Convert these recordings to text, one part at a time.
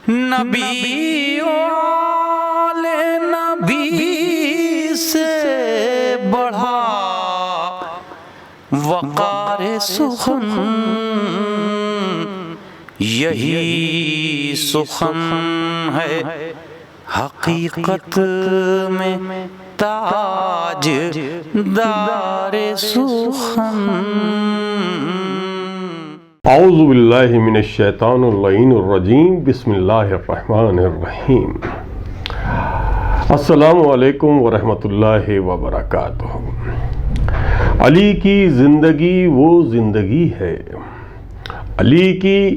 نبی آل نبی سے بڑھا وقار سخن یہی سخن ہے حقیقت میں تاج دار سخن۔ اعوذ باللہ من الشیطان اللعین الرجیم، بسم اللہ الرحمن الرحیم۔ السلام علیکم ورحمۃ اللہ وبرکاتہ۔ علی کی زندگی وہ زندگی ہے، علی کی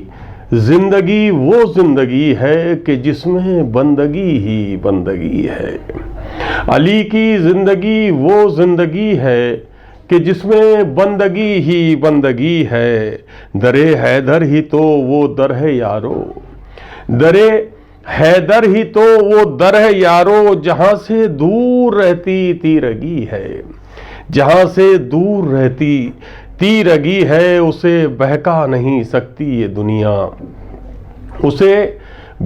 زندگی وہ زندگی ہے کہ جس میں بندگی ہی بندگی ہے، علی کی زندگی وہ زندگی ہے کہ جس میں بندگی ہی بندگی ہے۔ در حیدر ہی تو وہ در ہے یارو، در حیدر ہی تو وہ در ہے یارو، جہاں سے دور رہتی تیرگی ہے، جہاں سے دور رہتی تیرگی ہے، اسے بہکا نہیں سکتی یہ دنیا، اسے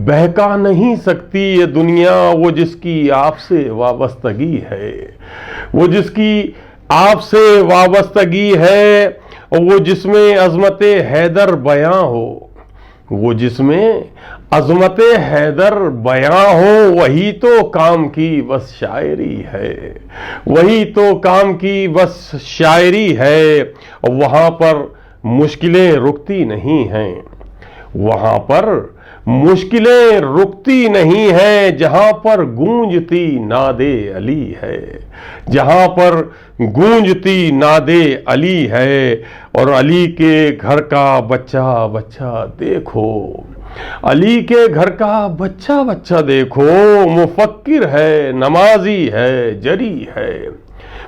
بہکا نہیں سکتی یہ دنیا۔ وہ جس کی آپ سے وابستگی ہے، وہ جس کی آپ سے وابستگی ہے، وہ جس میں عظمت حیدر بیاں ہو، وہ جس میں عظمت حیدر بیاں ہو، وہی تو کام کی بس شاعری ہے، وہی تو کام کی بس شاعری ہے۔ وہاں پر مشکلیں رکتی نہیں ہیں، وہاں پر مشکلیں رکتی نہیں ہیں، جہاں پر گونجتی ناد علی ہے، جہاں پر گونجتی ناد علی ہے۔ اور علی کے گھر کا بچہ بچہ دیکھو، علی کے گھر کا بچہ بچہ دیکھو، مفکر ہے نمازی ہے جری ہے،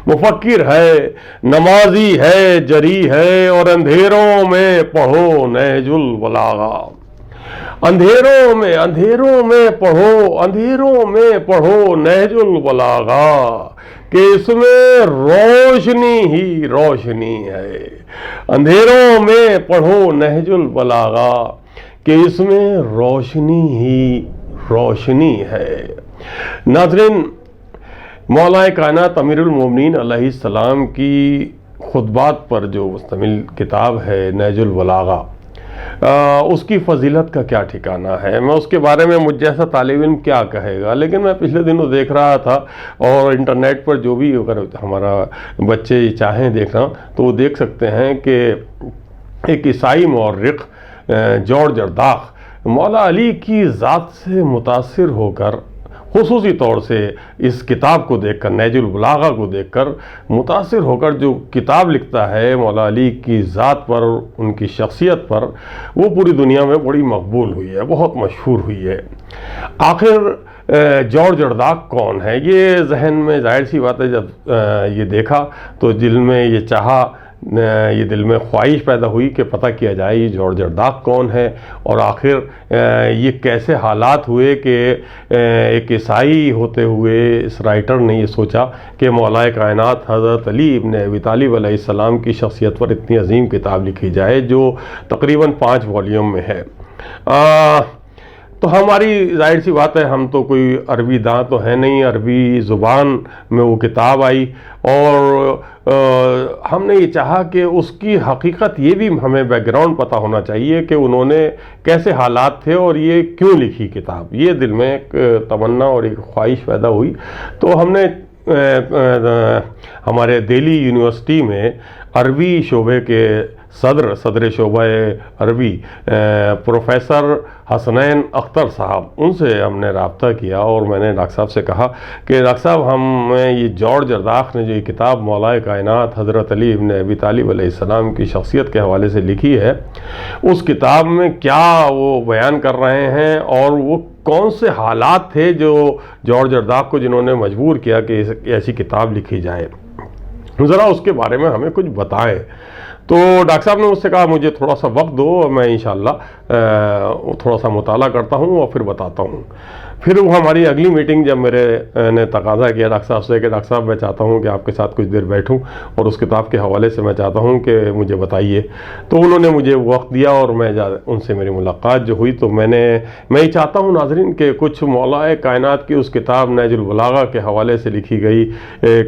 مفکر ہے نمازی ہے جری ہے۔ اور اندھیروں میں پڑھو نہج البلاغہ، اندھیروں میں پڑھو، اندھیروں میں پڑھو نہج البلاغہ، کہ اس میں روشنی ہی روشنی ہے۔ اندھیروں میں پڑھو نہج البلاغہ، کہ اس میں روشنی ہی روشنی ہے۔ ناظرین، مولا کائنات امیر المومنین علیہ السلام کی خطبات پر جو مشتمل کتاب ہے نہج البلاغہ، اس کی فضیلت کا کیا ٹھکانہ ہے؟ میں اس کے بارے میں مجھ جیسا طالب علم کیا کہے گا، لیکن میں پچھلے دنوں دیکھ رہا تھا، اور انٹرنیٹ پر جو بھی اگر ہمارا بچے چاہیں دیکھنا تو وہ دیکھ سکتے ہیں کہ ایک عیسائی مورخ جارج ارداخ مولا علی کی ذات سے متاثر ہو کر، خصوصی طور سے اس کتاب کو دیکھ کر، نہج البلاغہ کو دیکھ کر متاثر ہو کر جو کتاب لکھتا ہے مولا علی کی ذات پر، ان کی شخصیت پر، وہ پوری دنیا میں بڑی مقبول ہوئی ہے، بہت مشہور ہوئی ہے۔ آخر جارج ارداخ کون ہے؟ یہ ذہن میں ظاہر سی بات ہے، جب یہ دیکھا تو دل میں یہ چاہا، یہ دل میں خواہش پیدا ہوئی کہ پتہ کیا جائے یہ جارج ارداخ کون ہے، اور آخر یہ کیسے حالات ہوئے کہ ایک عیسائی ہوتے ہوئے اس رائٹر نے یہ سوچا کہ مولا کائنات حضرت علی ابن ابی طالب علیہ السلام کی شخصیت پر اتنی عظیم کتاب لکھی جائے، جو تقریباً 5 والیوم میں ہے۔ تو ہماری ظاہر سی بات ہے، ہم تو کوئی عربی داں تو ہے نہیں، عربی زبان میں وہ کتاب آئی، اور ہم نے یہ چاہا کہ اس کی حقیقت، یہ بھی ہمیں بیک گراؤنڈ پتہ ہونا چاہیے کہ انہوں نے کیسے حالات تھے اور یہ کیوں لکھی کتاب۔ یہ دل میں ایک تمنا اور ایک خواہش پیدا ہوئی، تو ہم نے ہمارے دہلی یونیورسٹی میں عربی شعبے کے صدر شعبہ عربی پروفیسر حسنین اختر صاحب، ان سے ہم نے رابطہ کیا، اور میں نے ڈاکٹر صاحب سے کہا کہ ڈاکٹر صاحب، ہمیں یہ جارج ارداخ نے جو یہ کتاب مولا کائنات حضرت علی ابن ابی طالب علیہ السلام کی شخصیت کے حوالے سے لکھی ہے، اس کتاب میں کیا وہ بیان کر رہے ہیں، اور وہ کون سے حالات تھے جو جارج ارداخ کو جنہوں نے مجبور کیا کہ ایسی کتاب لکھی جائے، ذرا اس کے بارے میں ہمیں کچھ بتائیں۔ تو ڈاکٹر صاحب نے مجھ سے کہا مجھے تھوڑا سا وقت دو، میں انشاءاللہ تھوڑا سا مطالعہ کرتا ہوں اور پھر بتاتا ہوں۔ پھر وہ ہماری اگلی میٹنگ جب میرے نے تقاضا کیا ڈاکٹر صاحب سے کہ ڈاکٹر صاحب میں چاہتا ہوں کہ آپ کے ساتھ کچھ دیر بیٹھوں اور اس کتاب کے حوالے سے میں چاہتا ہوں کہ مجھے بتائیے، تو انہوں نے مجھے وقت دیا اور میں ان سے میری ملاقات جو ہوئی تو میں یہ چاہتا ہوں ناظرین کہ کچھ مولا کائنات کی اس کتاب نہج البلاغہ کے حوالے سے لکھی گئی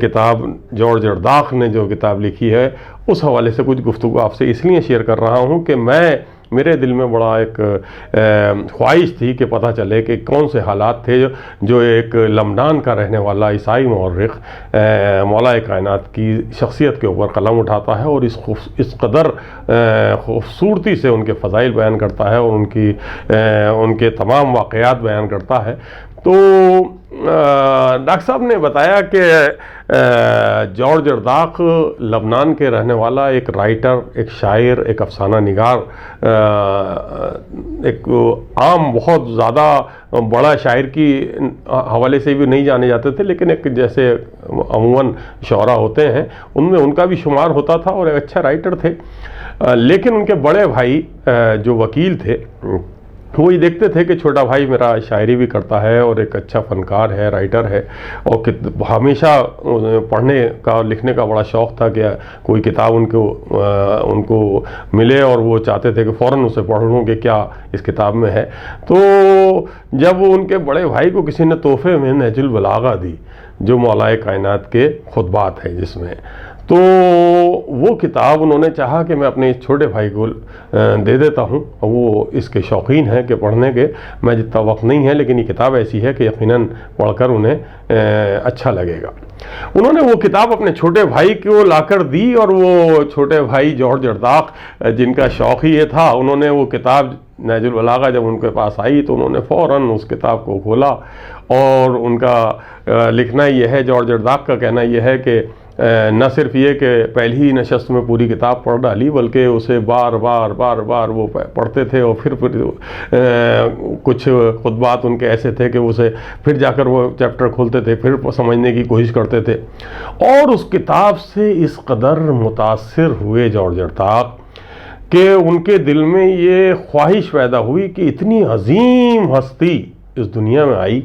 کتاب، جارج ارداق نے جو کتاب لکھی ہے اس حوالے سے کچھ گفتگو آپ سے اس لیے شیئر کر رہا ہوں کہ میرے دل میں بڑا ایک خواہش تھی کہ پتہ چلے کہ کون سے حالات تھے جو ایک لمڈان کا رہنے والا عیسائی مورخ مولا کائنات کی شخصیت کے اوپر قلم اٹھاتا ہے اور اس قدر خوبصورتی سے ان کے فضائل بیان کرتا ہے اور ان کے تمام واقعات بیان کرتا ہے۔ تو ڈاکٹر صاحب نے بتایا کہ جارج ارداق لبنان کے رہنے والا ایک رائٹر، ایک شاعر، ایک افسانہ نگار، ایک عام بہت زیادہ بڑا شاعر کی حوالے سے بھی نہیں جانے جاتے تھے، لیکن ایک جیسے عموماً شعراء ہوتے ہیں ان میں ان کا بھی شمار ہوتا تھا اور ایک اچھا رائٹر تھے۔ لیکن ان کے بڑے بھائی جو وکیل تھے وہ یہ دیکھتے تھے کہ چھوٹا بھائی میرا شاعری بھی کرتا ہے اور ایک اچھا فنکار ہے، رائٹر ہے، اور ہمیشہ پڑھنے کا اور لکھنے کا بڑا شوق تھا کہ کوئی کتاب ان کو ملے اور وہ چاہتے تھے کہ فوراً اسے پڑھ لوں کہ کیا اس کتاب میں ہے۔ تو جب ان کے بڑے بھائی کو کسی نے تحفے میں نہج البلاغہ دی جو مولا کائنات کے خطبات ہیں جس میں، تو وہ کتاب انہوں نے چاہا کہ میں اپنے اس چھوٹے بھائی کو دے دیتا ہوں، وہ اس کے شوقین ہیں کہ پڑھنے کے، میں جتنا وقت نہیں ہے لیکن یہ کتاب ایسی ہے کہ یقیناً پڑھ کر انہیں اچھا لگے گا۔ انہوں نے وہ کتاب اپنے چھوٹے بھائی کو لا کر دی اور وہ چھوٹے بھائی جارج ارداق جن کا شوق ہی یہ تھا، انہوں نے وہ کتاب نہج البلاغہ جب ان کے پاس آئی تو انہوں نے فوراً اس کتاب کو کھولا، اور ان کا لکھنا یہ ہے، جارج ارداق کا کہنا یہ ہے کہ نہ صرف یہ کہ پہلی ہی نشست میں پوری کتاب پڑھ ڈالی بلکہ اسے بار بار وہ پڑھتے تھے، اور پھر کچھ خطبات ان کے ایسے تھے کہ اسے پھر جا کر وہ چیپٹر کھولتے تھے، پھر سمجھنے کی کوشش کرتے تھے، اور اس کتاب سے اس قدر متاثر ہوئے جارج ارداق کہ ان کے دل میں یہ خواہش پیدا ہوئی کہ اتنی عظیم ہستی اس دنیا میں آئی،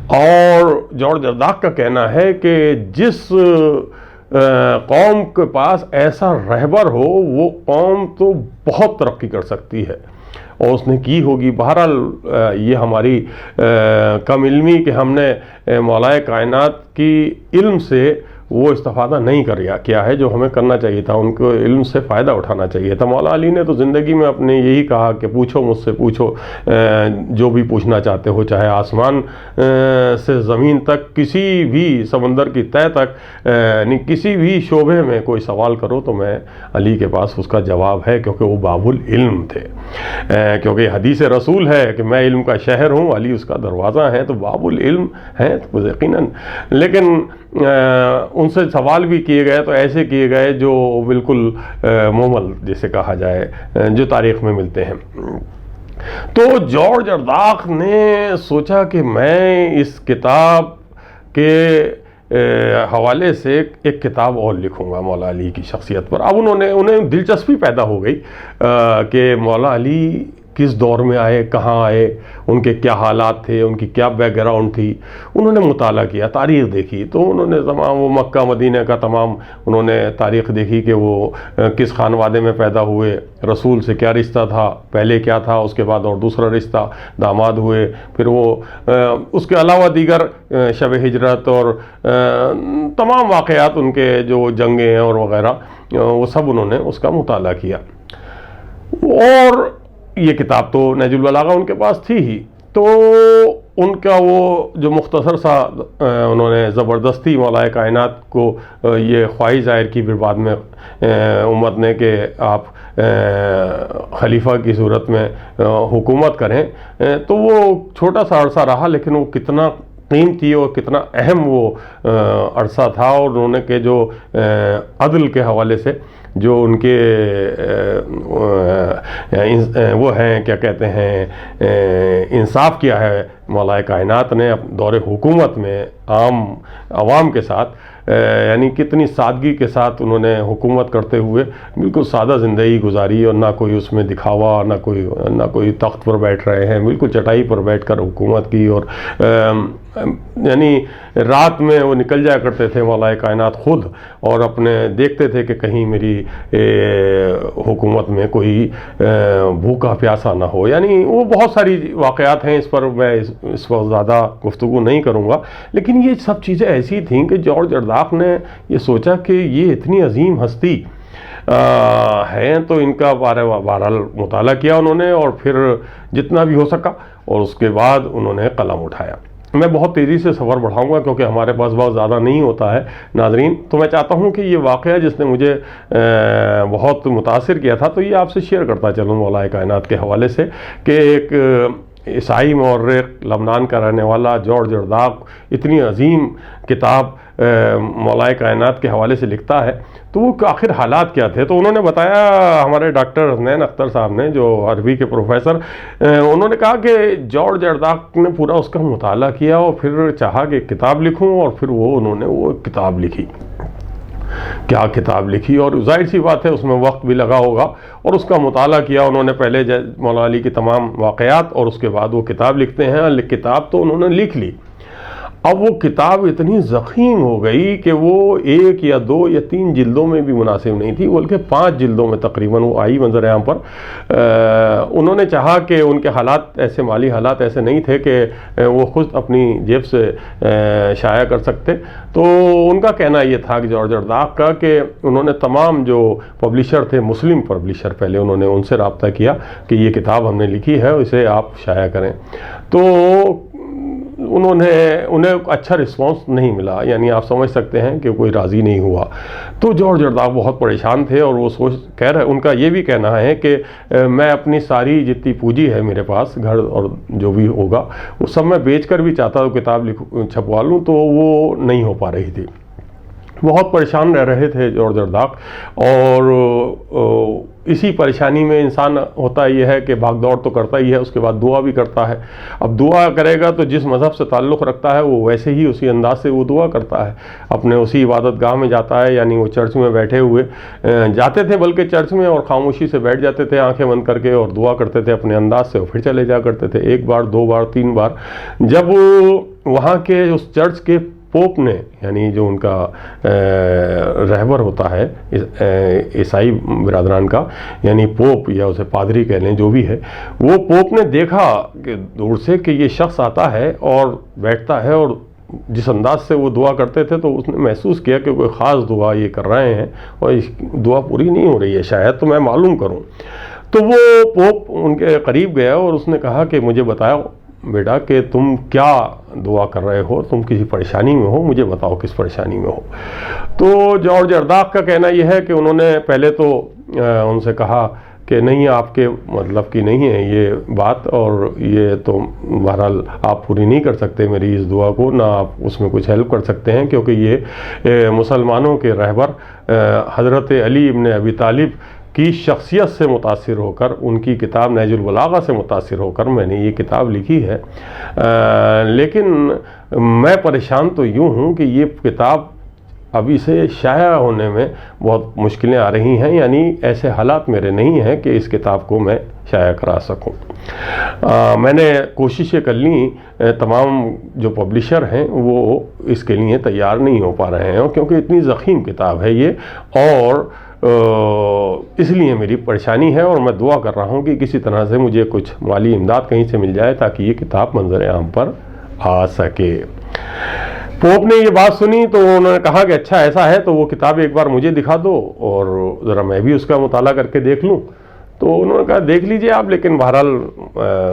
اور جارج ارداق کا کہنا ہے کہ جس قوم کے پاس ایسا رہبر ہو وہ قوم تو بہت ترقی کر سکتی ہے، اور اس نے کی ہوگی۔ بہرحال یہ ہماری کم علمی کہ ہم نے مولا کائنات کی علم سے وہ استفادہ نہیں کیا ہے جو ہمیں کرنا چاہیے تھا، ان کو علم سے فائدہ اٹھانا چاہیے تھا۔ مولا علی نے تو زندگی میں اپنے یہی کہا کہ پوچھو مجھ سے، پوچھو جو بھی پوچھنا چاہتے ہو، چاہے آسمان سے زمین تک، کسی بھی سمندر کی تہہ تک، کسی بھی شعبے میں کوئی سوال کرو تو میں علی کے پاس اس کا جواب ہے، کیونکہ وہ باب العلم تھے، کیونکہ حدیث رسول ہے کہ میں علم کا شہر ہوں، علی اس کا دروازہ ہے، تو باب العلم ہے تو یقیناً۔ لیکن ان سے سوال بھی کیے گئے تو ایسے کیے گئے جو بالکل مومل جسے کہا جائے، جو تاریخ میں ملتے ہیں۔ تو جارج ارداق نے سوچا کہ میں اس کتاب کے حوالے سے ایک کتاب اور لکھوں گا مولا علی کی شخصیت پر۔ اب انہیں دلچسپی پیدا ہو گئی کہ مولا علی کس دور میں آئے، کہاں آئے، ان کے کیا حالات تھے، ان کی کیا بیک گراؤنڈ تھی۔ انہوں نے مطالعہ کیا، تاریخ دیکھی، تو انہوں نے تمام وہ مکہ مدینہ کا تمام انہوں نے تاریخ دیکھی کہ وہ کس خانوادے میں پیدا ہوئے، رسول سے کیا رشتہ تھا، پہلے کیا تھا، اس کے بعد اور دوسرا رشتہ، داماد ہوئے، پھر وہ اس کے علاوہ دیگر شب ہجرت اور تمام واقعات ان کے جو جنگیں اور وغیرہ، وہ سب انہوں نے اس کا مطالعہ کیا۔ اور یہ کتاب تو نہج البلاغہ ان کے پاس تھی ہی، تو ان کا وہ جو مختصر سا انہوں نے زبردستی مولا کائنات کو یہ خواہش ظاہر کی پھر بعد میں امت نے کہ آپ خلیفہ کی صورت میں حکومت کریں، تو وہ چھوٹا سا عرصہ رہا لیکن وہ کتنا قیمتی اور کتنا اہم وہ عرصہ تھا، اور انہوں نے کہ جو عدل کے حوالے سے جو ان کے وہ ہیں کیا کہتے ہیں انصاف کیا ہے مولا کائنات نے دور حکومت میں عام عوام کے ساتھ، یعنی کتنی سادگی کے ساتھ انہوں نے حکومت کرتے ہوئے بالکل سادہ زندگی گزاری، اور نہ کوئی اس میں دکھاوا، نہ کوئی تخت پر بیٹھ رہے ہیں، بالکل چٹائی پر بیٹھ کر حکومت کی، اور یعنی رات میں وہ نکل جایا کرتے تھے مولا کائنات خود، اور اپنے دیکھتے تھے کہ کہیں میری حکومت میں کوئی بھوکا پیاسا نہ ہو. یعنی وہ بہت ساری واقعات ہیں، اس پر میں اس وقت زیادہ گفتگو نہیں کروں گا، لیکن یہ سب چیزیں ایسی تھیں کہ جارج ارداق نے یہ سوچا کہ یہ اتنی عظیم ہستی ہیں تو ان کا بہرحال مطالعہ کیا انہوں نے، اور پھر جتنا بھی ہو سکا، اور اس کے بعد انہوں نے قلم اٹھایا. میں بہت تیزی سے سفر بڑھاؤں گا کیونکہ ہمارے پاس بہت زیادہ نہیں ہوتا ہے ناظرین، تو میں چاہتا ہوں کہ یہ واقعہ جس نے مجھے بہت متاثر کیا تھا تو یہ آپ سے شیئر کرتا چلوں مولا کائنات کے حوالے سے، کہ ایک عیسائی مورخ لبنان کا رہنے والا جارج ارداق اتنی عظیم کتاب مولا کائنات کے حوالے سے لکھتا ہے، تو وہ آخر حالات کیا تھے. تو انہوں نے بتایا، ہمارے ڈاکٹر حسنین اختر صاحب نے جو عربی کے پروفیسر، انہوں نے کہا کہ جارج ارداق نے پورا اس کا مطالعہ کیا اور پھر چاہا کہ کتاب لکھوں، اور پھر انہوں نے وہ کتاب لکھی. کیا کتاب لکھی، اور ظاہر سی بات ہے اس میں وقت بھی لگا ہوگا، اور اس کا مطالعہ کیا انہوں نے پہلے مولا علی کی تمام واقعات، اور اس کے بعد وہ کتاب لکھتے ہیں. کتاب تو انہوں نے لکھ لی. اب وہ کتاب اتنی ضخیم ہو گئی کہ وہ 1 یا 2 یا 3 جلدوں میں بھی مناسب نہیں تھی، بلکہ 5 جلدوں میں تقریباً وہ آئی منظر عام پر. انہوں نے چاہا کہ ان کے حالات ایسے، مالی حالات ایسے نہیں تھے کہ وہ خود اپنی جیب سے شائع کر سکتے، تو ان کا کہنا یہ تھا کہ جارج ارداق کا، کہ انہوں نے تمام جو پبلشر تھے، مسلم پبلشر پہلے انہوں نے ان سے رابطہ کیا کہ یہ کتاب ہم نے لکھی ہے، اسے آپ شائع کریں. تو انہیں اچھا رسپانس نہیں ملا، یعنی آپ سمجھ سکتے ہیں کہ کوئی راضی نہیں ہوا. تو جارج ارداق بہت پریشان تھے، اور وہ ان کا یہ بھی کہنا ہے کہ میں اپنی ساری جتنی پونجی ہے میرے پاس، گھر اور جو بھی ہوگا وہ سب میں بیچ کر بھی چاہتا تو کتاب چھپوا لوں، تو وہ نہیں ہو پا رہی تھی. بہت پریشان رہ رہے تھے جارج ارداق، اور اسی پریشانی میں انسان ہوتا یہ ہے کہ بھاگ دوڑ تو کرتا ہی ہے، اس کے بعد دعا بھی کرتا ہے. اب دعا کرے گا تو جس مذہب سے تعلق رکھتا ہے وہ ویسے ہی اسی انداز سے وہ دعا کرتا ہے، اپنے اسی عبادت گاہ میں جاتا ہے. یعنی وہ چرچ میں بیٹھے ہوئے جاتے تھے، بلکہ چرچ میں، اور خاموشی سے بیٹھ جاتے تھے آنکھیں بند کر کے، اور دعا کرتے تھے اپنے انداز سے، اور پھر چلے جا کرتے تھے 1 بار 2 بار 3 بار. جب وہاں کے اس چرچ کے پوپ نے، یعنی جو ان کا رہبر ہوتا ہے عیسائی برادران کا، یعنی پوپ یا اسے پادری کہہ لیں، جو بھی ہے، وہ پوپ نے دیکھا کہ دور سے کہ یہ شخص آتا ہے اور بیٹھتا ہے، اور جس انداز سے وہ دعا کرتے تھے، تو اس نے محسوس کیا کہ کوئی خاص دعا یہ کر رہے ہیں اور دعا پوری نہیں ہو رہی ہے، شاید تو میں معلوم کروں. تو وہ پوپ ان کے قریب گیا اور اس نے کہا کہ مجھے بتاؤ بیٹا کہ تم کیا دعا کر رہے ہو، تم کسی پریشانی میں ہو، مجھے بتاؤ کس پریشانی میں ہو. تو جارج ارداق کا کہنا یہ ہے کہ انہوں نے پہلے تو ان سے کہا کہ نہیں، آپ کے مطلب کی نہیں ہے یہ بات، اور یہ تو بہرحال آپ پوری نہیں کر سکتے میری اس دعا کو، نہ آپ اس میں کچھ ہیلپ کر سکتے ہیں، کیونکہ یہ مسلمانوں کے رہبر حضرت علی ابن ابی طالب کی شخصیت سے متاثر ہو کر، ان کی کتاب نہج البلاغہ سے متاثر ہو کر میں نے یہ کتاب لکھی ہے. لیکن میں پریشان تو یوں ہوں کہ یہ کتاب ابھی سے شائع ہونے میں بہت مشکلیں آ رہی ہیں، یعنی ایسے حالات میرے نہیں ہیں کہ اس کتاب کو میں شائع کرا سکوں. میں نے کوششیں کر لیں، تمام جو پبلشر ہیں وہ اس کے لیے تیار نہیں ہو پا رہے ہیں، کیونکہ اتنی ضخیم کتاب ہے یہ، اور اس لیے میری پریشانی ہے، اور میں دعا کر رہا ہوں کہ کسی طرح سے مجھے کچھ مالی امداد کہیں سے مل جائے تاکہ یہ کتاب منظر عام پر آ سکے. پوپ نے یہ بات سنی تو انہوں نے کہا کہ اچھا ایسا ہے تو وہ کتاب ایک بار مجھے دکھا دو اور ذرا میں بھی اس کا مطالعہ کر کے دیکھ لوں. تو انہوں نے کہا دیکھ لیجئے آپ، لیکن بہرحال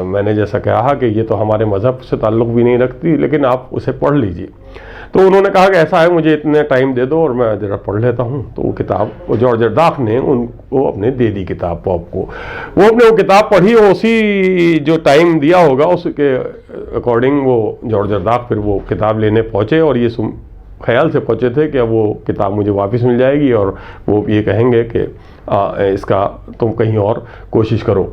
میں نے جیسا کہا کہ یہ تو ہمارے مذہب سے تعلق بھی نہیں رکھتی، لیکن آپ اسے پڑھ لیجئے. تو انہوں نے کہا کہ ایسا ہے، مجھے اتنے ٹائم دے دو اور میں ذرا پڑھ لیتا ہوں. تو وہ کتاب جارج ارداق نے ان کو اپنے دے دی کتاب پوپ کو. وہ اپنے وہ کتاب پڑھی، اور اسی جو ٹائم دیا ہوگا اس کے اکارڈنگ وہ جارج ارداق پھر وہ کتاب لینے پہنچے، اور یہ خیال سے پہنچے تھے کہ اب وہ کتاب مجھے واپس مل جائے گی اور وہ یہ کہیں گے کہ اس کا تم کہیں اور کوشش کرو.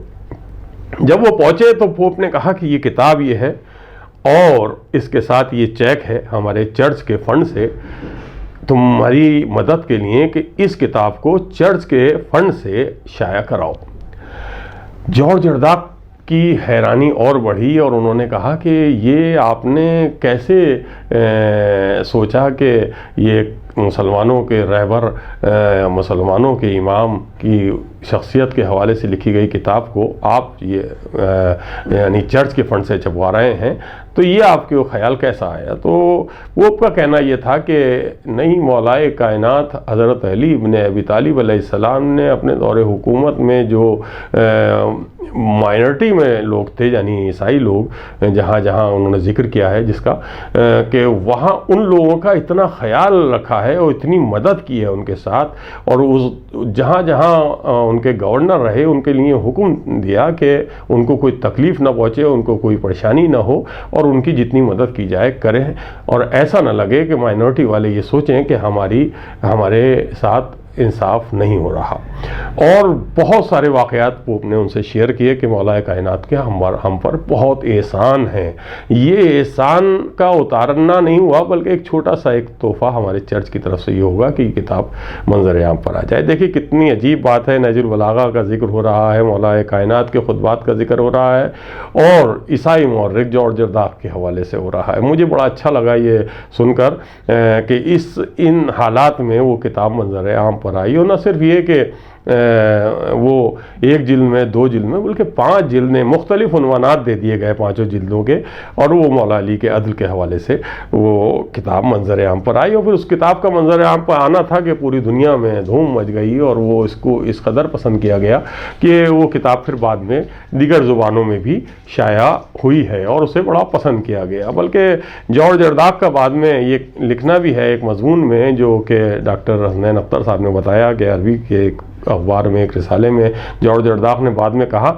جب وہ پہنچے تو پوپ نے کہا کہ یہ کتاب یہ ہے، اور اس کے ساتھ یہ چیک ہے ہمارے چرچ کے فنڈ سے تمہاری مدد کے لیے کہ اس کتاب کو چرچ کے فنڈ سے شائع کراؤ۔ جارج ارڈاک کی حیرانی اور بڑھی اور انہوں نے کہا کہ یہ آپ نے کیسے سوچا کہ یہ مسلمانوں کے رہبر، مسلمانوں کے امام کی شخصیت کے حوالے سے لکھی گئی کتاب کو آپ یہ یعنی چرچ کے فنڈ سے چھپوا رہے ہیں، تو یہ آپ کے خیال کیسا آیا؟ تو وہ کا کہنا یہ تھا کہ نہیں، مولائے کائنات حضرت علی ابن ابی طالب علیہ السلام نے اپنے دور حکومت میں جو مائنرٹی میں لوگ تھے، یعنی عیسائی لوگ، جہاں جہاں انہوں نے ذکر کیا ہے جس کا کہ وہاں ان لوگوں کا اتنا خیال رکھا ہے اور اتنی مدد کی ہے ان کے ساتھ، اور جہاں جہاں ان کے گورنر رہے ان کے لیے حکم دیا کہ ان کو کوئی تکلیف نہ پہنچے، ان کو کوئی پریشانی نہ ہو، اور ان کی جتنی مدد کی جائے کریں، اور ایسا نہ لگے کہ مائنورٹی والے یہ سوچیں کہ ہمارے ساتھ انصاف نہیں ہو رہا۔ اور بہت سارے واقعات پوپ نے ان سے شیئر کیے کہ مولا کائنات کے ہم پر بہت احسان ہیں۔ یہ احسان کا اتارنا نہیں ہوا، بلکہ ایک چھوٹا سا ایک تحفہ ہمارے چرچ کی طرف سے یہ ہوگا کہ یہ کتاب منظر عام پر آ جائے۔ دیکھیے کتنی عجیب بات ہے، نہج البلاغہ کا ذکر ہو رہا ہے، مولا کائنات کے خطبات کا ذکر ہو رہا ہے، اور عیسائی مورخ جارج ارڈاک کے حوالے سے ہو رہا ہے۔ مجھے بڑا اچھا لگا یہ سن کر کہ ان حالات میں وہ کتاب منظر عام پر آئی، اور نہ صرف یہ کہ وہ ایک جلد میں، 2 جلد میں، بلکہ 5 جلد میں مختلف عنوانات دے دیے گئے 5 جلدوں کے، اور وہ مولا علی کے عدل کے حوالے سے وہ کتاب منظر عام پر آئی۔ اور پھر اس کتاب کا منظر عام پر آنا تھا کہ پوری دنیا میں دھوم مچ گئی، اور وہ اس کو اس قدر پسند کیا گیا کہ وہ کتاب پھر بعد میں دیگر زبانوں میں بھی شائع ہوئی ہے اور اسے بڑا پسند کیا گیا۔ بلکہ جارج ارڈاک کا بعد میں یہ لکھنا بھی ہے ایک مضمون میں، جو کہ ڈاکٹر حسنین اختر صاحب نے بتایا کہ عربی کے ایک اخبار میں، ایک رسالے میں، جارج ارڈاک نے بعد میں کہا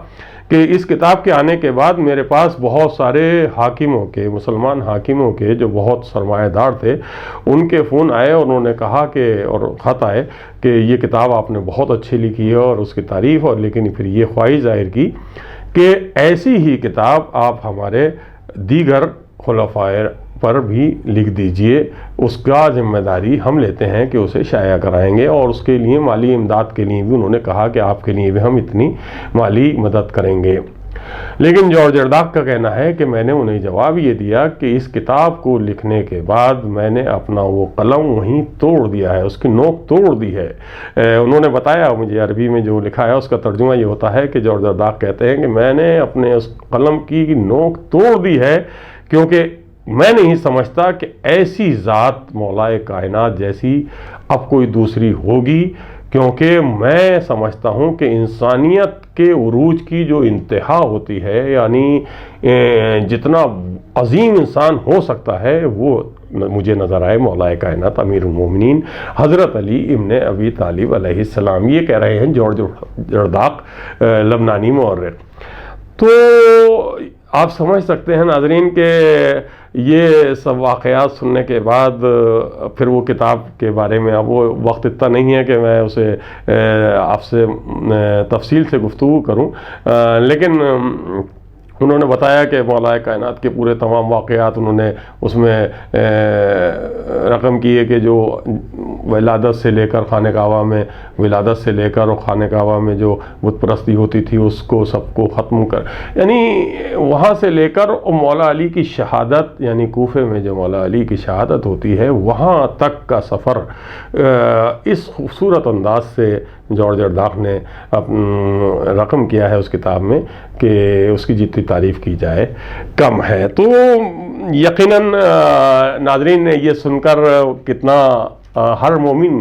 کہ اس کتاب کے آنے کے بعد میرے پاس بہت سارے حاکموں کے، مسلمان حاکموں کے جو بہت سرمایہ دار تھے، ان کے فون آئے اور انہوں نے کہا کہ، اور خط آئے کہ یہ کتاب آپ نے بہت اچھی لکھی ہے اور اس کی تعریف، اور لیکن پھر یہ خواہش ظاہر کی کہ ایسی ہی کتاب آپ ہمارے دیگر خلفائے پر بھی لکھ دیجئے، اس کا ذمہ داری ہم لیتے ہیں کہ اسے شائع کرائیں گے، اور اس کے لیے مالی امداد کے لیے بھی انہوں نے کہا کہ آپ کے لیے بھی ہم اتنی مالی مدد کریں گے۔ لیکن جارج ارڈاک کا کہنا ہے کہ میں نے انہیں جواب یہ دیا کہ اس کتاب کو لکھنے کے بعد میں نے اپنا وہ قلم وہیں توڑ دیا ہے، اس کی نوک توڑ دی ہے۔ انہوں نے بتایا مجھے عربی میں جو لکھا ہے اس کا ترجمہ یہ ہوتا ہے کہ جارج ارڈاک کہتے ہیں کہ میں نے اپنے اس قلم کی نوک توڑ دی ہے، کیونکہ میں نہیں سمجھتا کہ ایسی ذات مولا کائنات جیسی اب کوئی دوسری ہوگی، کیونکہ میں سمجھتا ہوں کہ انسانیت کے عروج کی جو انتہا ہوتی ہے، یعنی جتنا عظیم انسان ہو سکتا ہے، وہ مجھے نظر آئے مولا کائنات امیر المومنین حضرت علی ابن ابی طالب علیہ السلام۔ یہ کہہ رہے ہیں جارج ارڈاک، لبنانی مورخ۔ تو آپ سمجھ سکتے ہیں ناظرین کہ یہ سب واقعات سننے کے بعد پھر وہ کتاب کے بارے میں، اب وہ وقت اتنا نہیں ہے کہ میں اسے آپ سے تفصیل سے گفتگو کروں، لیکن انہوں نے بتایا کہ مولا کائنات کے پورے تمام واقعات انہوں نے اس میں رقم کی ہے کہ جو ولادت سے لے کر خانہ کعبہ میں، ولادت سے لے کر اور خانہ کعبہ میں جو بت پرستی ہوتی تھی اس کو سب کو ختم کر، یعنی وہاں سے لے کر مولا علی کی شہادت، یعنی کوفے میں جو مولا علی کی شہادت ہوتی ہے وہاں تک کا سفر اس خوبصورت انداز سے جارج ارڈاک نے رقم کیا ہے اس کتاب میں کہ اس کی جتنی تعریف کی جائے کم ہے۔ تو یقیناً ناظرین یہ سن کر کتنا ہر مومن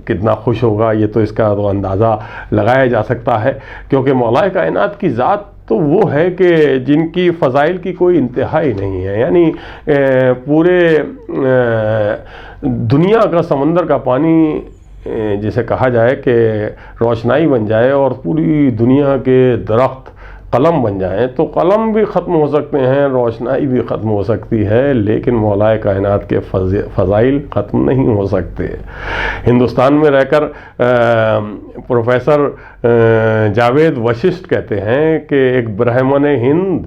کتنا خوش ہوگا، یہ تو اس کا تو اندازہ لگایا جا سکتا ہے، کیونکہ مولا کائنات کی ذات تو وہ ہے کہ جن کی فضائل کی کوئی انتہا ہی نہیں ہے، یعنی پورے دنیا کا سمندر کا پانی جسے کہا جائے کہ روشنائی بن جائے اور پوری دنیا کے درخت قلم بن جائیں تو قلم بھی ختم ہو سکتے ہیں، روشنائی بھی ختم ہو سکتی ہے، لیکن مولا کائنات کے فضائل ختم نہیں ہو سکتے۔ ہندوستان میں رہ کر پروفیسر جاوید وششٹ کہتے ہیں کہ ایک برہمن ہند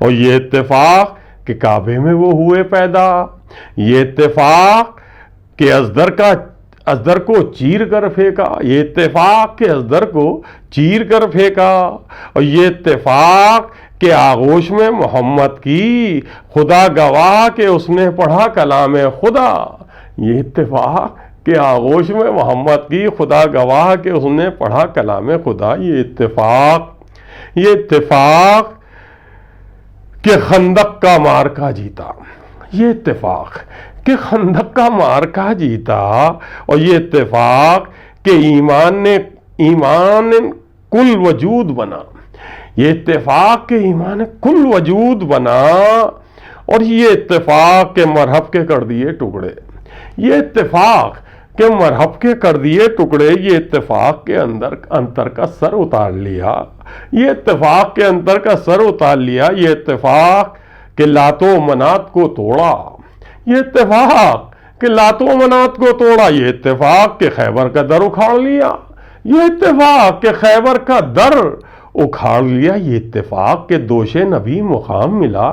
اور یہ اتفاق کہ کعبے میں وہ ہوئے پیدا، یہ اتفاق کہ ازدر کو چیر کر پھینکا، یہ اتفاق کہ ازدر کو چیر کر پھینکا، اور یہ اتفاق کہ آغوش میں محمد کی خدا گواہ کہ اس نے پڑھا کلام خدا، یہ اتفاق کہ آغوش میں محمد کی خدا گواہ کہ اس نے پڑھا کلام خدا، یہ اتفاق کہ خندق کا معرکہ جیتا، یہ اتفاق کہ خندق کا معرکہ جیتا، اور یہ اتفاق کہ ایمان کل وجود بنا، یہ اتفاق کہ ایمان کل وجود بنا، اور یہ اتفاق کہ مرحب کے کر دیے ٹکڑے، یہ اتفاق کہ مرحب کے کر دیے ٹکڑے، یہ اتفاق کے انتر کا سر اتار لیا، یہ اتفاق کے انتر کا سر اتار لیا، یہ اتفاق کہ لات و منات کو توڑا، یہ اتفاق کہ لات و منات کو توڑا، یہ اتفاق کہ خیبر کا در اکھاڑ لیا، یہ اتفاق کہ خیبر کا در اکھاڑ لیا، یہ اتفاق کہ دوش نبی مقام ملا،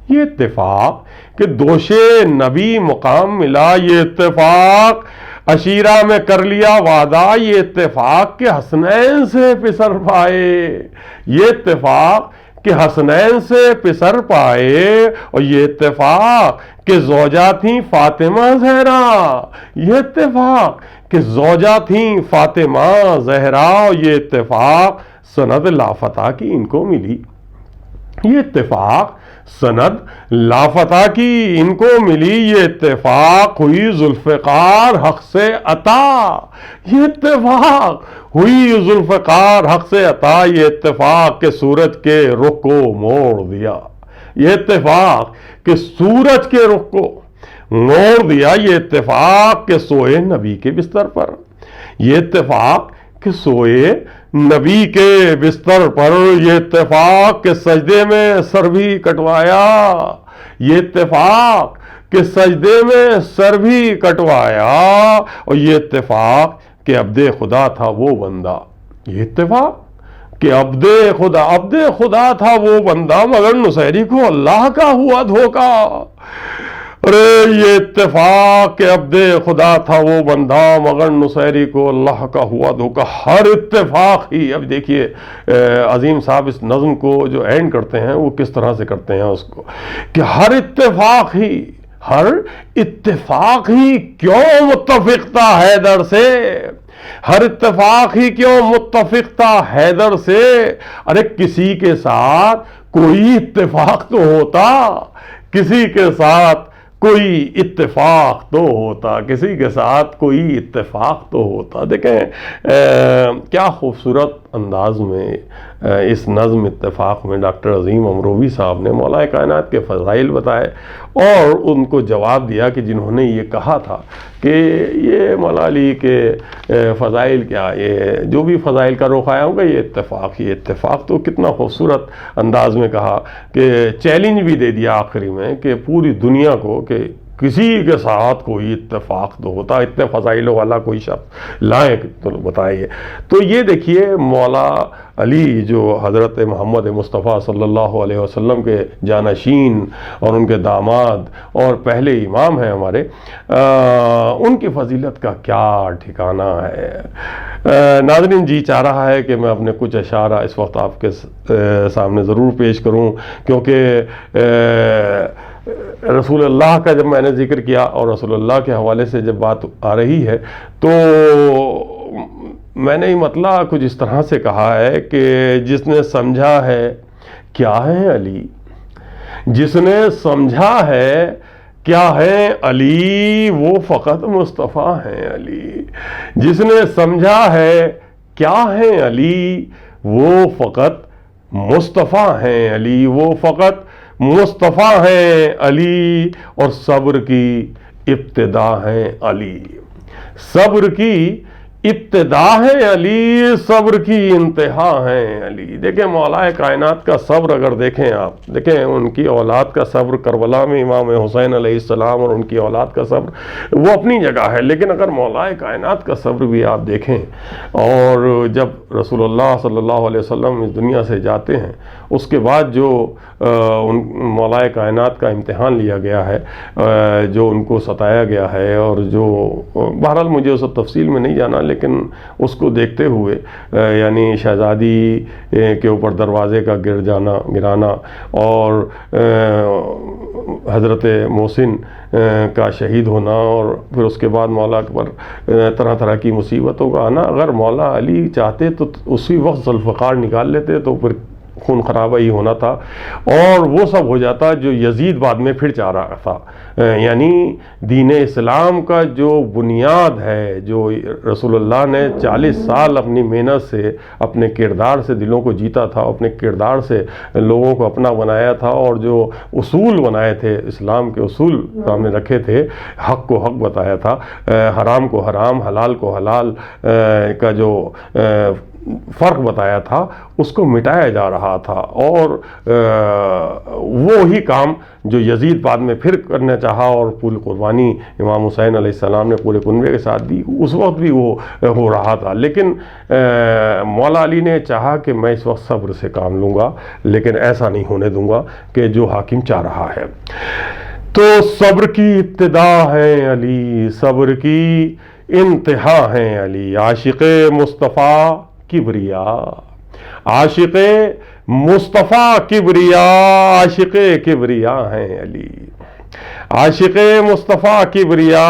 یہ اتفاق کہ دوش نبی مقام ملا، یہ اتفاق عشیرہ میں کر لیا وعدہ، یہ اتفاق کہ حسنین سے پسر پائے، یہ اتفاق کہ حسنین سے پسر پائے، اور یہ اتفاق کہ زوجہ تھیں فاطمہ زہرا، یہ اتفاق کہ زوجہ تھیں فاطمہ زہرا، اور یہ اتفاق سند لافتہ کی ان کو ملی، یہ اتفاق سند لافتہ کی ان کو ملی، یہ اتفاق ہوئی ذوالفقار حق سے عطا، یہ اتفاق ہوئی ذوالفقار حق سے عطا، یہ اتفاق کہ سورج کے رخ کو موڑ دیا، یہ اتفاق کہ سورج کے رخ کو موڑ دیا، یہ اتفاق کہ سوئے نبی کے بستر پر، یہ اتفاق کہ سوئے نبی کے بستر پر، یہ اتفاق کہ سجدے میں سر بھی کٹوایا، یہ اتفاق کہ سجدے میں سر بھی کٹوایا، اور یہ اتفاق کہ عبد خدا تھا وہ بندہ، یہ اتفاق کہ عبد خدا تھا وہ بندہ، مگر نصیری کو اللہ کا ہوا دھوکا، ارے یہ اتفاق کہ عبد خدا تھا وہ بندہ، مگر نصیری کو اللہ کا ہوا دھوکا، ہر اتفاق ہی، اب دیکھیے عظیم صاحب اس نظم کو جو اینڈ کرتے ہیں وہ کس طرح سے کرتے ہیں اس کو، کہ ہر اتفاق ہی کیوں متفق تھا حیدر سے، ہر اتفاق ہی کیوں متفق تھا حیدر سے، ارے کسی کے ساتھ کوئی اتفاق تو ہوتا، کسی کے ساتھ کوئی اتفاق تو ہوتا، کسی کے ساتھ کوئی اتفاق تو ہوتا۔ دیکھیں کیا خوبصورت انداز میں اس نظم اتفاق میں ڈاکٹر عظیم امروی صاحب نے مولا کائنات کے فضائل بتائے اور ان کو جواب دیا کہ جنہوں نے یہ کہا تھا کہ یہ مولا علی کے فضائل کیا، یہ جو بھی فضائل کا رخ آیا ہوگا یہ اتفاق، تو کتنا خوبصورت انداز میں کہا کہ چیلنج بھی دے دیا آخری میں کہ پوری دنیا کو کہ کسی کے ساتھ کوئی اتفاق تو ہوتا، اتنے فضائل والا کوئی شخص لائیں تو بتائیے۔ تو یہ دیکھیے مولا علی جو حضرت محمد مصطفیٰ صلی اللہ علیہ وسلم کے جانشین اور ان کے داماد اور پہلے امام ہیں ہمارے، ان کی فضیلت کا کیا ٹھکانہ ہے۔ ناظرین جی چاہ رہا ہے کہ میں اپنے کچھ اشعار اس وقت آپ کے سامنے ضرور پیش کروں، کیونکہ رسول اللہ کا جب میں نے ذکر کیا اور رسول اللہ کے حوالے سے جب بات آ رہی ہے تو میں نے مطلع کچھ اس طرح سے کہا ہے کہ جس نے سمجھا ہے کیا ہے علی، جس نے سمجھا ہے کیا ہے علی، وہ فقط مصطفیٰ ہیں علی، جس نے سمجھا ہے کیا ہے علی، وہ فقط مصطفیٰ ہیں علی، وہ فقط مصطفیٰ ہیں علی، اور صبر کی ابتدا ہے علی، صبر کی ابتدا ہے علی، صبر کی انتہا ہے علی۔ دیکھیں مولا کائنات کا صبر اگر دیکھیں آپ، دیکھیں ان کی اولاد کا صبر کربلا میں امام حسین علیہ السلام اور ان کی اولاد کا صبر وہ اپنی جگہ ہے، لیکن اگر مولا کائنات کا صبر بھی آپ دیکھیں، اور جب رسول اللہ صلی اللہ علیہ وسلم اس دنیا سے جاتے ہیں اس کے بعد جو مولا کائنات کا امتحان لیا گیا ہے، جو ان کو ستایا گیا ہے، اور جو بہرحال مجھے اس تفصیل میں نہیں جانا، لیکن اس کو دیکھتے ہوئے یعنی شہزادی کے اوپر دروازے کا گرانا اور حضرت محسن کا شہید ہونا، اور پھر اس کے بعد مولا پر طرح طرح کی مصیبتوں کا آنا، اگر مولا علی چاہتے تو اسی وقت ذوالفقار نکال لیتے تو پھر خون خرابہ ہی ہونا تھا، اور وہ سب ہو جاتا جو یزید بعد میں پھر چاہ رہا تھا۔ یعنی دین اسلام کا جو بنیاد ہے، جو رسول اللہ نے 40 سال اپنی محنت سے، اپنے کردار سے دلوں کو جیتا تھا، اپنے کردار سے لوگوں کو اپنا بنایا تھا، اور جو اصول بنائے تھے، اسلام کے اصول سامنے رکھے تھے، حق کو حق بتایا تھا، حرام کو حرام، حلال کو حلال کا جو فرق بتایا تھا، اس کو مٹایا جا رہا تھا، اور وہی کام جو یزید بعد میں پھر کرنا چاہا، اور پوری قربانی امام حسین علیہ السلام نے پورے کنبے کے ساتھ دی، اس وقت بھی وہ ہو رہا تھا، لیکن مولا علی نے چاہا کہ میں اس وقت صبر سے کام لوں گا، لیکن ایسا نہیں ہونے دوں گا کہ جو حاکم چاہ رہا ہے۔ تو صبر کی ابتدا ہے علی، صبر کی انتہا ہے علی، عاشق مصطفیٰ کبریا، عاشق مصطفیٰ کبریا، عاشق کبریا ہیں علی، عاشق مصطفیٰ کبریا،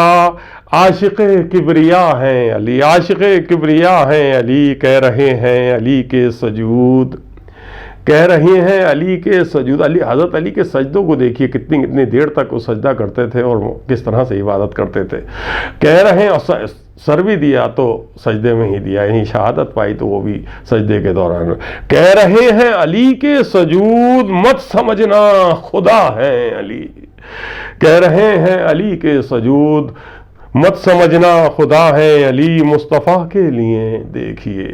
عاشق کبریا ہیں علی، عاشق کبریا ہیں علی، کہہ رہے ہیں علی کے سجود، کہہ رہے ہیں علی کے سجود۔ علی حضرت علی کے سجدوں کو دیکھیے، کتنی دیر تک وہ سجدہ کرتے تھے اور کس طرح سے عبادت کرتے تھے۔ کہہ رہے ہیں، سر بھی دیا تو سجدے میں ہی دیا، یعنی شہادت پائی تو وہ بھی سجدے کے دوران۔ کہہ رہے ہیں علی کے سجود، مت سمجھنا خدا ہے علی، کہہ رہے ہیں علی کے سجود، مت سمجھنا خدا ہے علی، مصطفیٰ کے لیے دیکھیے،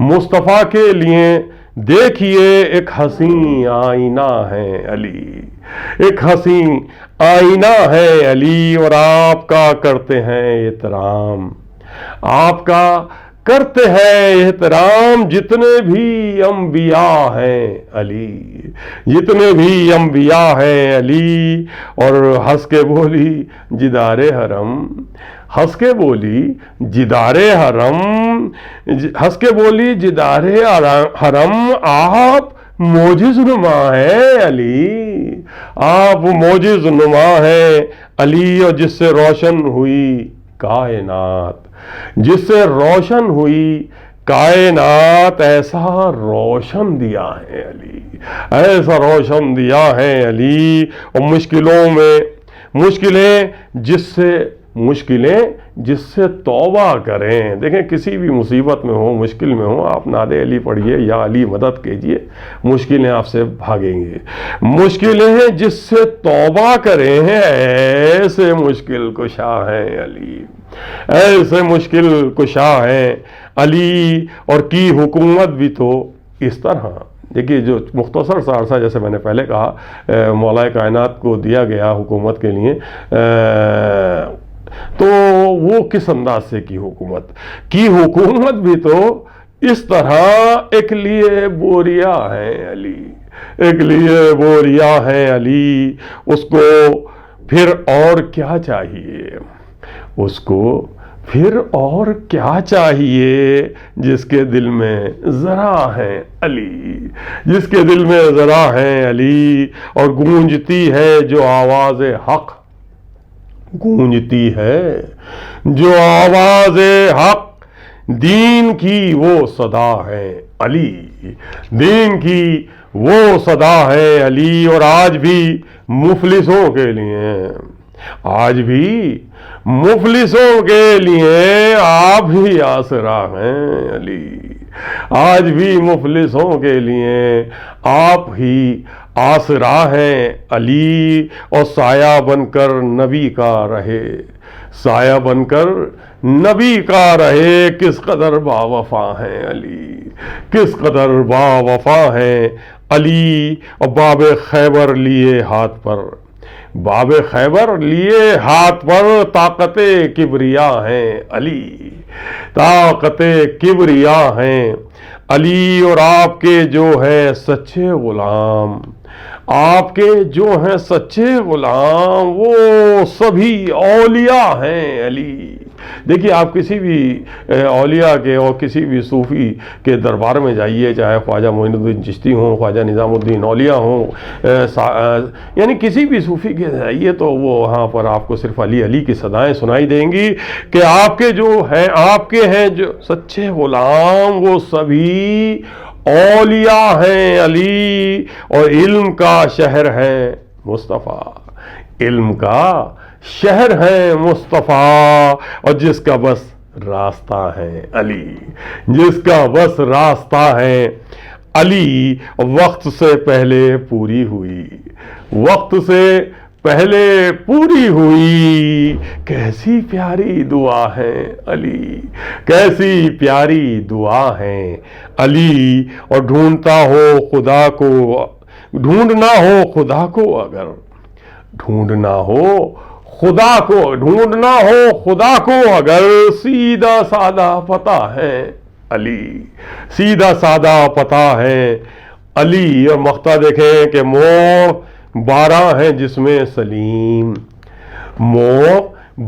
مصطفیٰ کے لیے دیکھیے، ایک حسین آئینہ ہے علی، ایک حسین آئینہ ہے علی، اور آپ کا کرتے ہیں احترام، آپ کا کرتے ہیں احترام، جتنے بھی انبیاء ہیں علی، جتنے بھی انبیاء ہیں علی، اور ہنس کے بولی جدار حرم، ہنس کے بولی جدار حرم، ہنس کے بولی جدار حرم، آپ معجز نما ہے علی، آپ معجز نما ہے علی، اور جس سے روشن ہوئی کائنات، جس سے روشن ہوئی کائنات، ایسا روشن دیا ہے علی، ایسا روشن دیا ہے علی، اور مشکلیں جس سے توبہ کریں۔ دیکھیں کسی بھی مصیبت میں ہو، مشکل میں ہو، آپ نعت علی پڑھیے، یا علی مدد کیجئے، مشکلیں آپ سے بھاگیں گے۔ مشکلیں جس سے توبہ کریں ہیں، ایسے مشکل کشا ہیں علی، ایسے مشکل کشا ہیں علی، اور کی حکومت بھی تو اس طرح۔ دیکھیے جو مختصر سا عرصہ، جیسے میں نے پہلے کہا، مولا کائنات کو دیا گیا حکومت کے لیے، تو وہ کس انداز سے کی حکومت بھی تو اس طرح، ایک لیے بوریا ہے علی، ایک لیے بوریا ہے علی، اس کو پھر اور کیا چاہیے، اس کو پھر اور کیا چاہیے، جس کے دل میں ذرا ہے علی، جس کے دل میں ذرا ہے علی، اور گونجتی ہے جو آواز حق، گونجتی ہے جو آواز حق، دین کی وہ صدا ہے علی، دین کی وہ صدا ہے علی، اور آج بھی مفلسوں کے لیے، آج بھی مفلسوں کے لیے آپ ہی آسرا ہیں علی، آج بھی مفلسوں کے لیے آپ ہی آسرا ہیں علی، اور سایہ بن کر نبی کا رہے، سایہ بن کر نبی کا رہے، کس قدر با وفا ہیں علی، کس قدر با وفا ہیں علی، اور باب خیبر لیے ہاتھ پر، باب خیبر لیے ہاتھ پر، طاقت کبریا ہیں علی، طاقت کبریا ہیں علی اور آپ کے جو ہے سچے غلام، آپ کے جو ہیں سچے غلام، وہ سبھی اولیاء ہیں علی۔ دیکھیے آپ کسی بھی اولیاء کے اور کسی بھی صوفی کے دربار میں جائیے، چاہے خواجہ معین الدین چشتی ہوں، خواجہ نظام الدین اولیاء ہوں، یعنی کسی بھی صوفی کے جائیے تو وہ وہاں پر آپ کو صرف علی علی کی صدائیں سنائی دیں گی کہ آپ کے جو ہیں، آپ کے ہیں جو سچے غلام، وہ سبھی اولیاء ہیں علی، اور علم کا شہر ہے مصطفیٰ، علم کا شہر ہے مصطفیٰ، اور جس کا بس راستہ ہے علی، جس کا بس راستہ ہے علی، وقت سے پہلے پوری ہوئی، وقت سے پہلے پوری ہوئی، کیسی پیاری دعا ہے علی، کیسی پیاری دعا ہے علی، اور ڈھونڈتا ہو خدا کو، ڈھونڈنا ہو خدا کو، اگر ڈھونڈنا ہو خدا کو، ڈھونڈنا ہو خدا کو اگر، سیدھا سادہ پتہ ہے علی، سیدھا سادہ پتہ ہے علی۔ اور مقطع دیکھیں کہ موڑ 12 ہیں جس میں سلیم، موڑ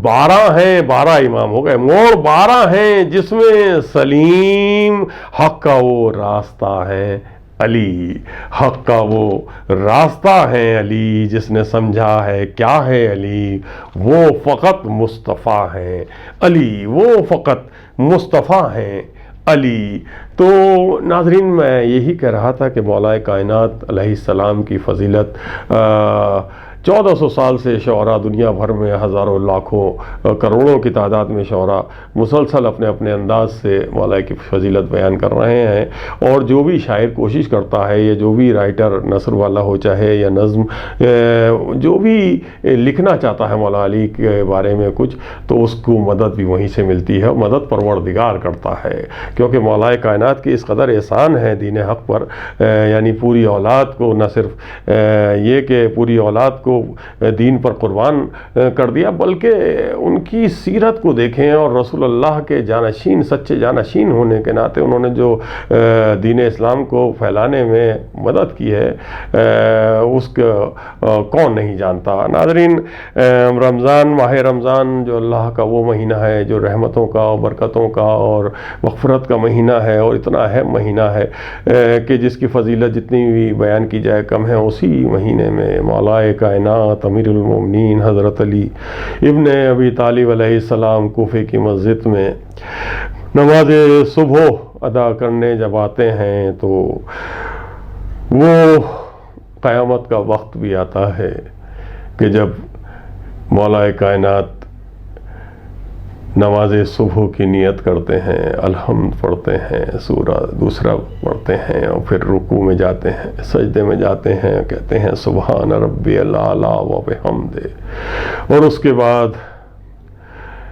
12 ہیں، 12 امام ہو گئے، موڑ 12 ہیں جس میں سلیم، حق کا وہ راستہ ہے علی، حق کا وہ راستہ ہے علی، جس نے سمجھا ہے کیا ہے علی، وہ فقط مصطفیٰ ہے علی، وہ فقط مصطفیٰ ہے علی۔ تو ناظرین میں یہی کہہ رہا تھا کہ مولا کائنات علیہ السلام کی فضیلت 1400 سال سے شعراء دنیا بھر میں ہزاروں لاکھوں کروڑوں کی تعداد میں شعراء مسلسل اپنے اپنے انداز سے مولا کی فضیلت بیان کر رہے ہیں، اور جو بھی شاعر کوشش کرتا ہے یا جو بھی رائٹر نثر والا ہو چاہے یا نظم، جو بھی لکھنا چاہتا ہے مولا علی کے بارے میں کچھ، تو اس کو مدد بھی وہیں سے ملتی ہے، مدد پروردگار کرتا ہے، کیونکہ مولا کائنات کی اس قدر احسان ہے دین حق پر، یعنی پوری اولاد کو، نہ صرف یہ کہ پوری اولاد کو دین پر قربان کر دیا، بلکہ ان کی سیرت کو دیکھیں، اور رسول اللہ کے جانشین، سچے جانشین ہونے کے ناطے انہوں نے جو دین اسلام کو پھیلانے میں مدد کی ہے، اس کا کون نہیں جانتا۔ ناظرین رمضان، ماہ رمضان جو اللہ کا وہ مہینہ ہے جو رحمتوں کا اور برکتوں کا اور مغفرت کا مہینہ ہے، اور اتنا اہم مہینہ ہے کہ جس کی فضیلت جتنی بھی بیان کی جائے کم ہے۔ اسی مہینے میں مولا کائنات امیر المومنین حضرت علی ابن ابی طالب علیہ السلام کوفے کی مسجد میں نماز صبح ادا کرنے جب آتے ہیں تو وہ قیامت کا وقت بھی آتا ہے کہ جب مولا کائنات نماز صبح کی نیت کرتے ہیں، الحمد پڑھتے ہیں، سورہ دوسرا پڑھتے ہیں، اور پھر رکوع میں جاتے ہیں، سجدے میں جاتے ہیں، کہتے ہیں سبحان ربی الاعلی و بحمدہ، اور اس کے بعد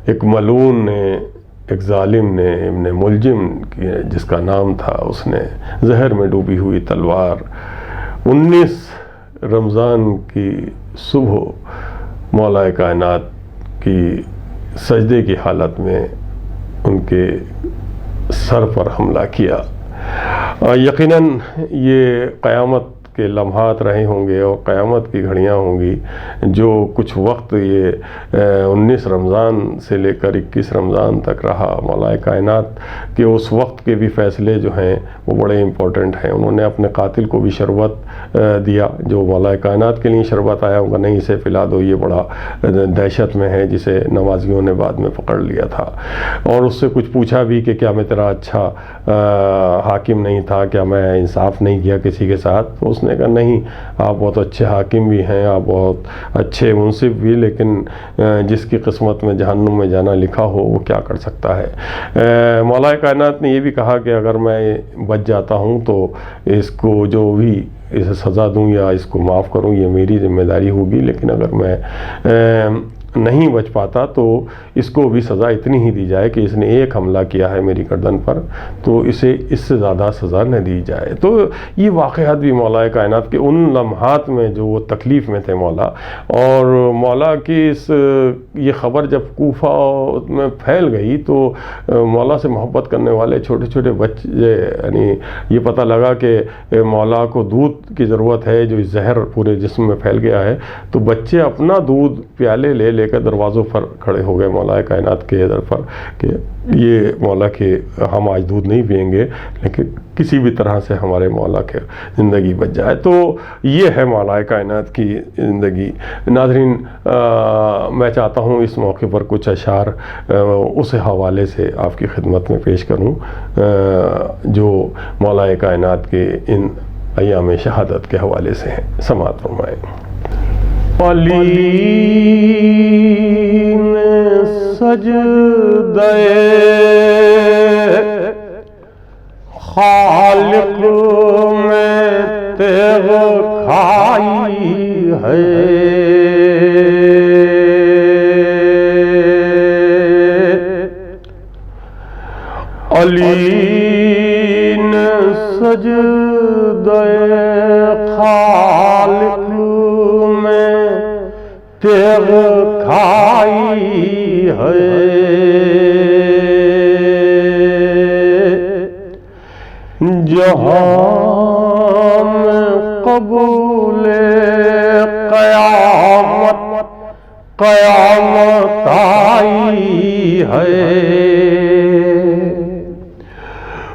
ایک ملعون نے، ایک ظالم نے، ابن ملجم جس کا نام تھا، اس نے زہر میں ڈوبی ہوئی تلوار 19 رمضان کی صبح مولا کائنات کی سجدے کی حالت میں ان کے سر پر حملہ کیا۔ یقیناً یہ قیامت کے لمحات رہے ہوں گے اور قیامت کی گھڑیاں ہوں گی جو کچھ وقت یہ 19 رمضان سے لے کر 21 رمضان تک رہا۔ مولا کائنات کے اس وقت کے بھی فیصلے جو ہیں وہ بڑے امپورٹنٹ ہیں۔ انہوں نے اپنے قاتل کو بھی شربت دیا، جو مولا کائنات کے لیے شربت آیا ہوگا، نہیں اسے پلا دو، یہ بڑا دہشت میں ہے، جسے نمازیوں نے بعد میں پکڑ لیا تھا، اور اس سے کچھ پوچھا بھی کہ کیا میں تیرا اچھا حاکم نہیں تھا، کیا میں انصاف نہیں کیا کسی کے ساتھ؟ تو اس نے کہا نہیں، آپ بہت اچھے حاکم بھی ہیں، آپ بہت اچھے منصف بھی، لیکن جس کی قسمت میں جہنم میں جانا لکھا ہو وہ کیا کر سکتا ہے۔ مولا کائنات نے یہ بھی کہا کہ اگر میں بچ جاتا ہوں تو اس کو جو بھی اسے سزا دوں یا اس کو معاف کروں یہ میری ذمہ داری ہوگی، لیکن اگر میں نہیں بچ پاتا تو اس کو بھی سزا اتنی ہی دی جائے کہ اس نے ایک حملہ کیا ہے میری گردن پر تو اسے اس سے زیادہ سزا نہ دی جائے۔ تو یہ واقعات بھی مولا کائنات کے ان لمحات میں جو وہ تکلیف میں تھے مولا، اور مولا کی یہ خبر جب کوفہ میں پھیل گئی تو مولا سے محبت کرنے والے چھوٹے چھوٹے بچے، یعنی یہ پتہ لگا کہ مولا کو دودھ کی ضرورت ہے، جو زہر پورے جسم میں پھیل گیا ہے، تو بچے اپنا دودھ پیالے لے کر دروازوں پر کھڑے ہو گئے مولا کائنات کے در پر کہ یہ مولا کے ہم آج دودھ نہیں پئیں گے، لیکن کسی بھی طرح سے ہمارے مولا کے زندگی بچ جائے۔ تو یہ ہے مولا کائنات کی زندگی۔ ناظرین، میں چاہتا ہوں اس موقع پر کچھ اشعار اس حوالے سے آپ کی خدمت میں پیش کروں جو مولا کائنات کے ان ایام شہادت کے حوالے سے ہیں۔ سماعت فرمائیں۔ علی نے سجدہ خالق میں تیغ کھائی ہے، علی نے سجدہ خالق میں تیغ کھائی ہے، جہاں میں قبول قیامت آئی ہے،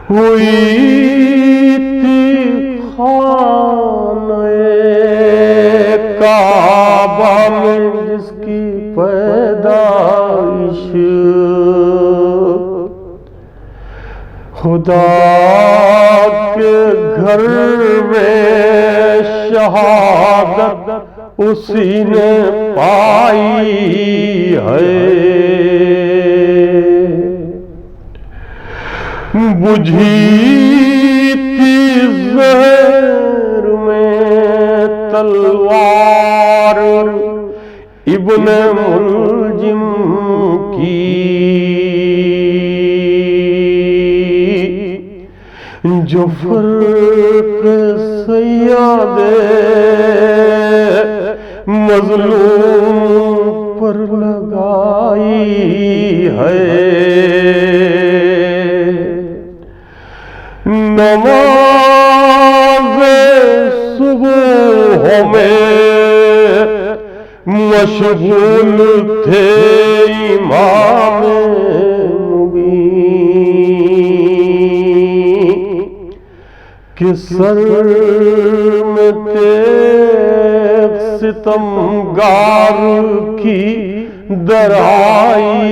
ہوئی تھی خانہ کعبہ میں جس کی پیدائش، خدا کے گھر میں شہادت اسی نے پائی ہے، بجھی تھی زہر میں تلوار ابن ملجم کی، جو فرق سیاد مظلوم پر لگائی ہے، نماز صبح میں مشغول تھے امام کہ سر میں تیغ ستمگار کی درائی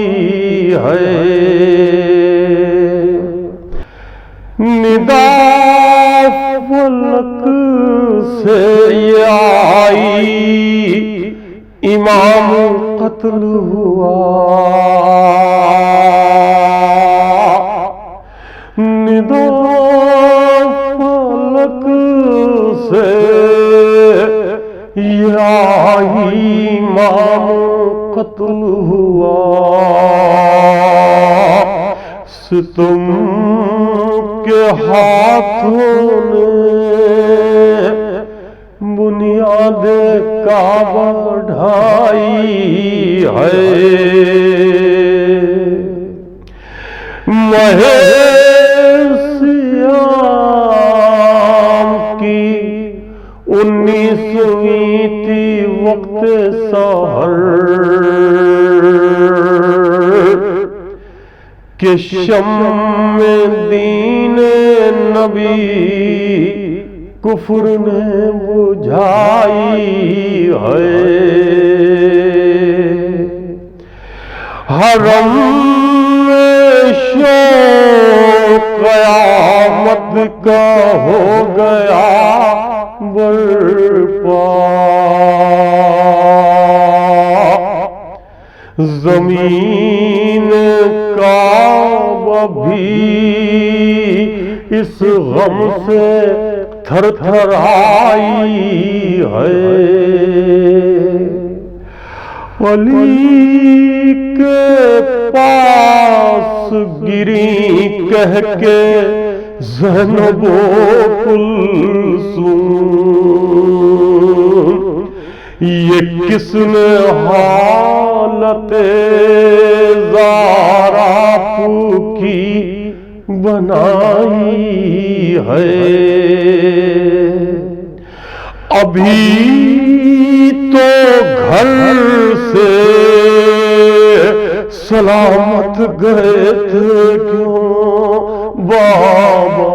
ہے، ندا فلک سے آئی امام قتل ہوا، ندا سے آئی امام قتل ہوا، ستم کے ہاتھوں نے بنیاد کعبہ ڈھائی ہے، ماہ سیام کی 19ویں تھی وقت سحر کہ شمع دین نبی کفر نے بجھائی ہے، حرم میں شوق قیامت کا ہو گیا برپا، زمین کعبہ بھی اس غم سے تھر تھر آئی ہے، علی کے پاس گری کہہ کے زینب و کلثوم، یہ کس نے حالت زارا پوکی بنائی ہے؟ ابھی تو گھر سے سلامت گئے تھے کیوں بابا؟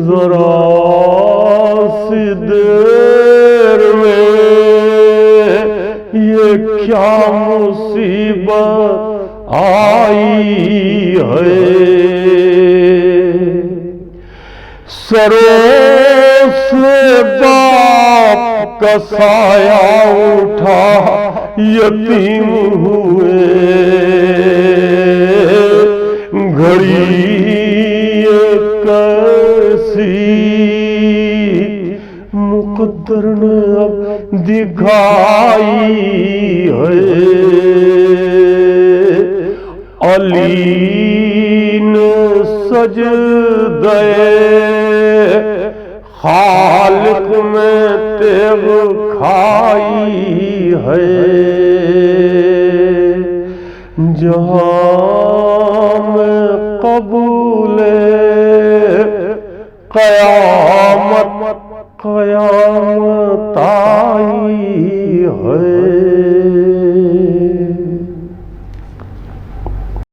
ذرا سی دیر میں یہ کیا مصیبت آئی ہے؟ سروں سے باپ کا سایہ اٹھا یتیم ہوئے، گھڑی کیسی مقدر نے اب دکھائی ہے؟ علی نے سجدے خالق میں تیغ کھائی ہے، جہاں میں قبول قیامت قیامت آئی ہے۔